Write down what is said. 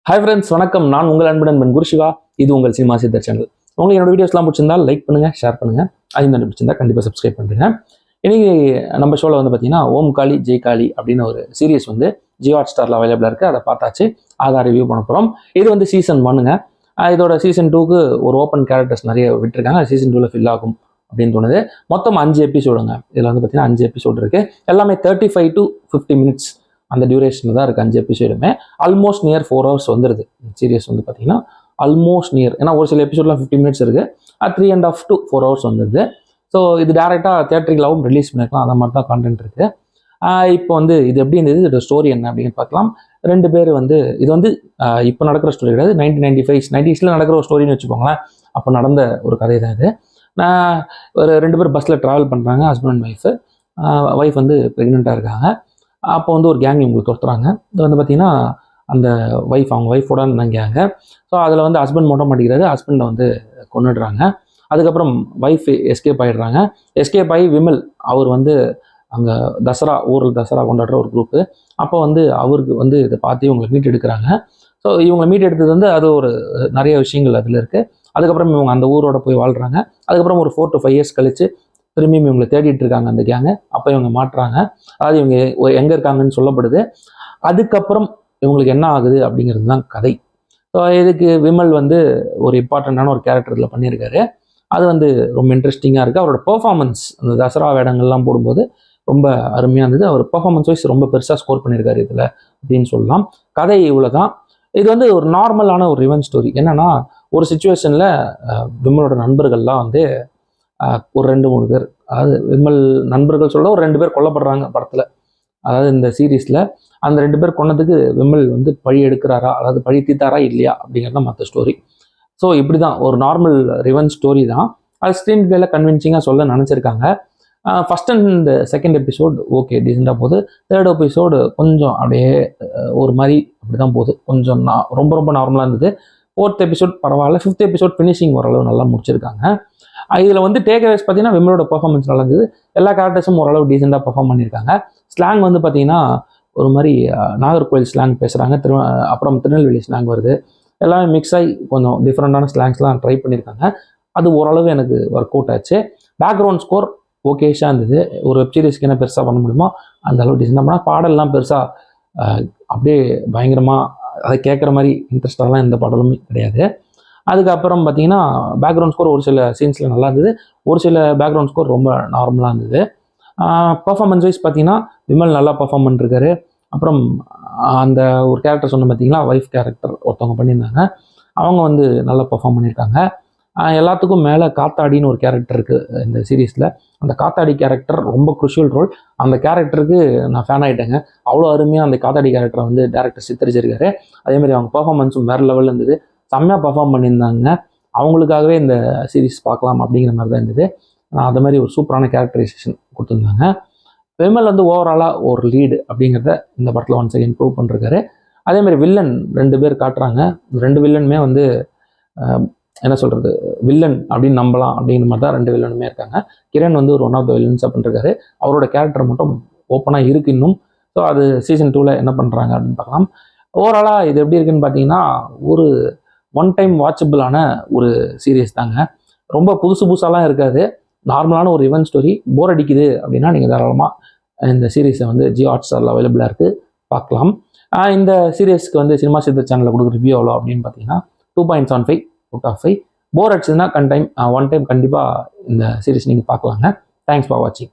Hi friends, வணக்கம். நான் உங்கள் அன்பு நண்பன் குருசிவா. இது உங்கள் சினிமா சித்தர் சேனல். உங்களுக்கு என்னோட வீடியோஸ்லாம் பிடிச்சிருந்தால் லைக் பண்ணுங்கள், ஷேர் பண்ணுங்கள். அது மாதிரி பிடிச்சிருந்தா கண்டிப்பாக சப்ஸ்கிரைப் பண்ணுறேன். இன்னைக்கு நம்ம ஷோவில் வந்து பார்த்தீங்கன்னா ஓம் காளி ஜெய் காளி அப்படின்னு ஒரு சீரியஸ் வந்து ஜியோ ஹாட் ஸ்டாரில் அவைலபிளாக இருக்குது. அதை பார்த்தாச்சு, அதை ரிவ்யூ பண்ண போகிறோம். இது வந்து சீசன் 1ங்க. இதோட சீசன் 2க்கு ஒரு ஓப்பன் கேரக்டர்ஸ் நிறைய விட்டுருக்காங்க. சீசன் 2ல் ஃபில் ஆகும் அப்படின்னு தோணுது. மொத்தம் 5 எபிசோடுங்க. இதில் வந்து பார்த்தீங்கன்னா 5 எபிசோடு இருக்குது. எல்லாமே 35 to 50 minutes அந்த டியூரேஷனில் தான் இருக்குது. 5 எபிசோடுமே ஆல்மோஸ்ட் நியர் 4 hours வந்துடுது. சீரியஸ் வந்து பார்த்தீங்கன்னா ஆல்மோஸ்ட் நியர், ஏன்னா ஒரு சில எபிசோட்லாம் 50 minutes இருக்குது. 3.5 to 4 hours வந்துடுது. ஸோ இது டேரெக்டாக தியேட்டரிக்கலாகவும் ரிலீஸ் பண்ணியிருக்கலாம். அந்த மாதிரி தான் கான்டென்ட் இருக்குது. இப்போ வந்து இது எப்படி இருந்தது, இதோட ஸ்டோரி என்ன அப்படின்னு பார்க்கலாம். 2 பேர் வந்து இது வந்து இப்போ நடக்கிற ஸ்டோரி கிடையாது. 1990s நடக்கிற ஒரு ஸ்டோரின்னு வச்சுக்கோங்களேன். அப்போ நடந்த ஒரு கதை தான் இது. ஒரு 2 பேர் பஸ்ஸில் ட்ராவல் பண்ணுறாங்க, ஹஸ்பண்ட் அண்ட் ஒய்ஃபு. ஒய்ஃப் வந்து ப்ரெக்னெண்ட்டாக இருக்காங்க. அப்போ வந்து ஒரு கேங் இவங்களுக்கு துரத்துறாங்க. இது வந்து பார்த்திங்கன்னா அந்த அவங்க ஒய்ஃபோட கேங்க. ஸோ அதில் வந்து ஹஸ்பண்ட் மட்டும் மாட்டிக்கிறாரு. ஹஸ்பண்டை வந்து கொன்னுடுறாங்க. அதுக்கப்புறம் ஒய்ஃப் எஸ்கேப் ஆகிடுறாங்க. எஸ்கேப் ஆகி விமல், அவர் வந்து அங்கே ஊரில் தசரா கொண்டாடுற ஒரு குரூப்பு. அப்போ வந்து அவருக்கு வந்து இதை பார்த்து இவங்களை மீட் எடுக்கிறாங்க. ஸோ இவங்களை மீட் எடுத்தது வந்து அது ஒரு நிறைய விஷயங்கள் அதில் இருக்குது. அதுக்கப்புறம் இவங்க அந்த ஊரோட போய் வாழ்கிறாங்க. அதுக்கப்புறம் ஒரு 4 to 5 years கழிச்சு திரும்பியும் இவங்களை தேடிட்டு இருக்காங்க அந்த கேங்க. அப்போ இவங்க மாட்டுறாங்க. அதாவது இவங்க எங்கே இருக்காங்கன்னு சொல்லப்படுது. அதுக்கப்புறம் இவங்களுக்கு என்ன ஆகுது அப்படிங்கிறது தான் கதை. ஸோ இதுக்கு விமல் வந்து ஒரு இம்பார்ட்டண்ட்டான ஒரு கேரக்டர் இதில் பண்ணியிருக்காரு. அது வந்து ரொம்ப இன்ட்ரெஸ்டிங்காக இருக்குது. அவரோட பெர்ஃபார்மன்ஸ் அந்த தசரா வேடங்கள்லாம் போடும்போது ரொம்ப அருமையாக இருந்தது. அவர் பெர்ஃபார்மன்ஸ் வைஸ் ரொம்ப பெருசாக ஸ்கோர் பண்ணியிருக்காரு இதில் அப்படின்னு சொல்லலாம். கதை இவ்வளோ தான். இது வந்து ஒரு நார்மலான ஒரு ரிவெஞ்ச் ஸ்டோரி. என்னென்னா, ஒரு சுச்சுவேஷனில் விமலோட நண்பர்கள்லாம் வந்து ஒரு 2-3 பேர், அதாவது விமல் நண்பர்கள் சொல்ல ஒரு 2 பேர் கொல்லப்படுறாங்க படத்தில். அதாவது இந்த சீரீஸில் அந்த 2 பேர் கொன்னதுக்கு விமல் வந்து பழி எடுக்கிறாரா, அதாவது பழி தீர்த்தாரா இல்லையா அப்படிங்கிறது தான் மற்ற ஸ்டோரி. ஸோ இப்படி தான் ஒரு நார்மல் ரிவெஞ்ச் ஸ்டோரி தான். அது ஸ்க்ரீன் பிளேல கன்வின்சிங்காக சொல்ல நினச்சிருக்காங்க. First and second episode okay, டீசெண்டாக போகுது. தேர்ட் எபிசோடு கொஞ்சம் அப்படியே ஒரு மாதிரி அப்படி தான் போகுது. கொஞ்சம் ரொம்ப ரொம்ப நார்மலாக இருந்தது. 4th எபிசோட் பரவாயில்ல. 5th எபிசோட் ஃபினிஷிங் ஓரளவு நல்லா முடிச்சிருக்காங்க. இதில் வந்து டேக்அவேஸ் பார்த்தீங்கன்னா விமலோட பெர்ஃபார்மன்ஸ் நல்லா இருந்தது. எல்லா கேரக்டர்ஸும் ஓரளவு டீசெண்டாக பெர்ஃபார்ம் பண்ணியிருக்காங்க. ஸ்லாங் வந்து பார்த்தீங்கன்னா ஒரு மாதிரி நாகர்கோவில் ஸ்லாங் பேசுகிறாங்க. அப்புறம் திருநெல்வேலி ஸ்லாங் வருது. எல்லாமே மிக்ஸ் ஆகி கொஞ்சம் டிஃப்ரெண்ட்டான ஸ்லாங்ஸ்லாம் ட்ரை பண்ணியிருக்காங்க. அது ஓரளவு எனக்கு ஒர்க் அவுட் ஆச்சு. பேக்ரவுண்ட் ஸ்கோர் ஓகேஷாக இருந்தது. ஒரு வெப் சீரிஸ்க்கு என்ன பெருசாக பண்ண முடியுமோ அந்த அளவு டீசெண்டாக பண்ணால், பாடல்லாம் பெருசாக அப்படியே பயங்கரமாக அதை கேட்குற மாதிரி இன்ட்ரெஸ்டாலாம் எந்த பாடலுமே கிடையாது. அதுக்கப்புறம் பார்த்தீங்கன்னா பேக்ரவுண்ட் ஸ்கோர் ஒரு சில சீன்ஸில் நல்லா இருந்தது. ஒரு சில பேக்ரவுண்ட் ஸ்கோர் ரொம்ப நார்மலாக இருந்தது. பர்ஃபார்மன்ஸ் வைஸ் பார்த்தீங்கன்னா விமல் நல்லா பர்ஃபார்ம் பண்ணிருக்காரு. அப்புறம் அந்த ஒரு கேரக்டர் சொன்ன பார்த்தீங்களா, ஒய்ஃப் கேரக்டர் ஒருத்தவங்க பண்ணியிருந்தாங்க. அவங்க வந்து நல்லா பர்ஃபார்ம் பண்ணியிருக்காங்க. எல்லாத்துக்கும் மேலே காத்தாடின்னு ஒரு கேரக்டர் இருக்குது இந்த சீரீஸில். அந்த காத்தாடி கேரக்டர் ரொம்ப குருஷியல் ரோல். அந்த கேரக்டருக்கு நான் ஃபேன் ஆகிட்டேங்க. அவ்வளோ அருமையாக அந்த காத்தாடி கேரக்டரை வந்து டேரக்டர் சித்தரிச்சிருக்காரு. அதேமாதிரி அவங்க பர்ஃபார்மன்ஸும் வேறு லெவலில் இருந்தது. செம்மையாக பர்ஃபார்ம் பண்ணியிருந்தாங்க. அவங்களுக்காகவே இந்த சீரீஸ் பார்க்கலாம் அப்படிங்கிற மாதிரி தான் இருந்தது. அது மாதிரி ஒரு சூப்பரான கேரக்டரைசேஷன் கொடுத்துருந்தாங்க. விமல் வந்து ஓவராலாக ஒரு லீடு அப்படிங்கிறத இந்த படத்தில் ஒன்ஸ் அகைன் ப்ரூவ் பண்ணிருக்காரு. அதேமாதிரி வில்லன் 2 பேர் காட்டுறாங்க. 2 வில்லனுமே வந்து என்ன சொல்கிறது, வில்லன் அப்படின்னு நம்பலாம் அப்படிங்கிற மாதிரி தான் 2 வில்லனுமே இருக்காங்க. கிரண் வந்து ஒரு ஒன் ஆஃப் த வில்லன்ஸாக பண்ணிருக்காரு. அவரோட கேரக்டர் மட்டும் ஓப்பனாக இருக்குது இன்னும். ஸோ அது சீசன் 2ல் என்ன பண்ணுறாங்க அப்படின்னு பார்க்கலாம். ஓவராலாக இது எப்படி இருக்குன்னு பார்த்தீங்கன்னா, ஒரு ஒன் டைம் வாட்சபிளான ஒரு சீரியஸ் தாங்க. ரொம்ப புதுசாலாம் இருக்காது. நார்மலான ஒரு ரிவெஞ்ச் ஸ்டோரி. போர் அடிக்குது அப்படின்னா நீங்கள் தாராளமாக இந்த சீரீஸை வந்து ஜியோ ஹாட் ஸ்டாரில் அவைலபிளாக இருக்குது, பார்க்கலாம். இந்த சீரீஸ்க்கு வந்து சினிமா சித்தர் சேனலில் கொடுக்குற ரிவ்யூ எவ்வளோ அப்படின்னு பார்த்தீங்கன்னா 2.75 out of 5. போர் அடிச்சதுன்னா ஒன் டைம் கண்டிப்பாக இந்த சீரீஸ் நீங்கள் பார்க்கலாங்க. தேங்க்ஸ் ஃபார் வாட்சிங்.